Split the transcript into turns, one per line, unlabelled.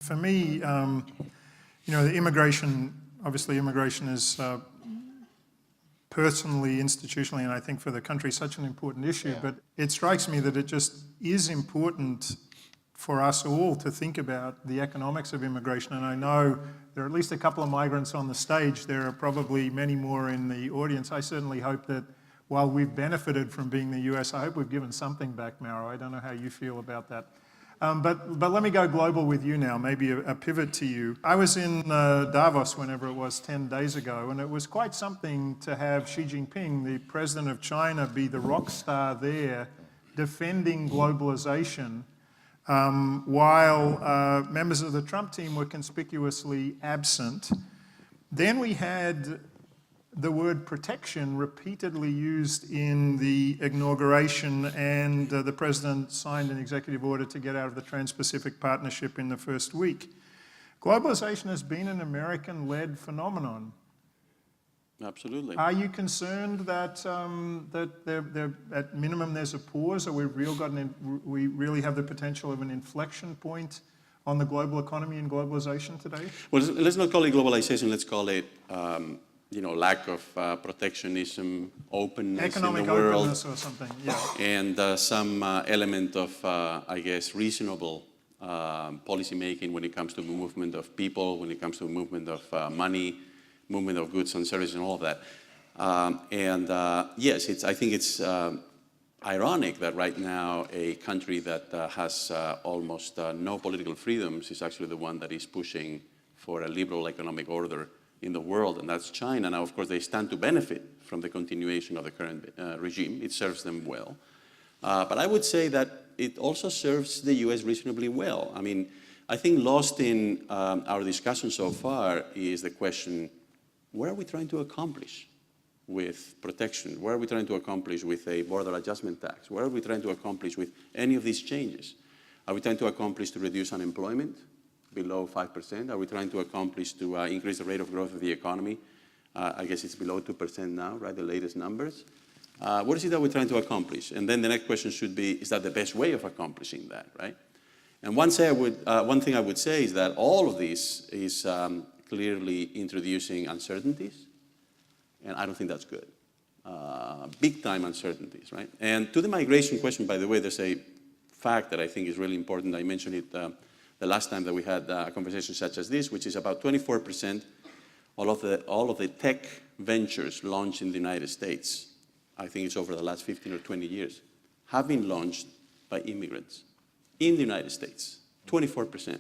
For me, the immigration is personally, institutionally, and I think for the country, such an important issue. Yeah. But it strikes me that it just is important for us all to think about the economics of immigration. And I know there are at least a couple of migrants on the stage. There are probably many more in the audience. I certainly hope that while we've benefited from being the US, I hope we've given something back, Mauro. I don't know how you feel about that. But let me go global with you now, maybe a pivot to you. I was in Davos, whenever it was, 10 days ago, and it was quite something to have Xi Jinping, the president of China, be the rock star there defending globalization, while members of the Trump team were conspicuously absent. Then we had the word protection repeatedly used in the inauguration, and the president signed an executive order to get out of the Trans-Pacific Partnership in the first week. Globalization has been an American-led phenomenon.
Absolutely.
Are you concerned that at minimum there's a pause, or we really have the potential of an inflection point on the global economy and globalization today?
Well, let's not call it globalization. Let's call it lack of protectionism, openness
economic
in the world,
openness or something. Yeah.
And some element of, I guess, reasonable policy making when it comes to movement of people, when it comes to movement of money, movement of goods and services, and all of that. Yes, I think it's ironic that right now a country that has almost no political freedoms is actually the one that is pushing for a liberal economic order in the world, and that's China. Now, of course, they stand to benefit from the continuation of the current regime. It serves them well. But I would say that it also serves the US reasonably well. I mean, I think lost in our discussion so far is the question, what are we trying to accomplish with protection? What are we trying to accomplish with a border adjustment tax? What are we trying to accomplish with any of these changes? Are we trying to accomplish to reduce unemployment below 5%? Are we trying to accomplish to increase the rate of growth of the economy? I guess it's below 2% now, right, the latest numbers. What is it that we're trying to accomplish? And then the next question should be, is that the best way of accomplishing that, right? And one thing I would say is that all of this is clearly introducing uncertainties, and I don't think that's good. Big time uncertainties, right? And to the migration question, by the way, there's a fact that I think is really important. I mentioned it the last time that we had a conversation such as this, which is about 24% all of the tech ventures launched in the United States, I think it's over the last 15 or 20 years, have been launched by immigrants in the United States, 24%.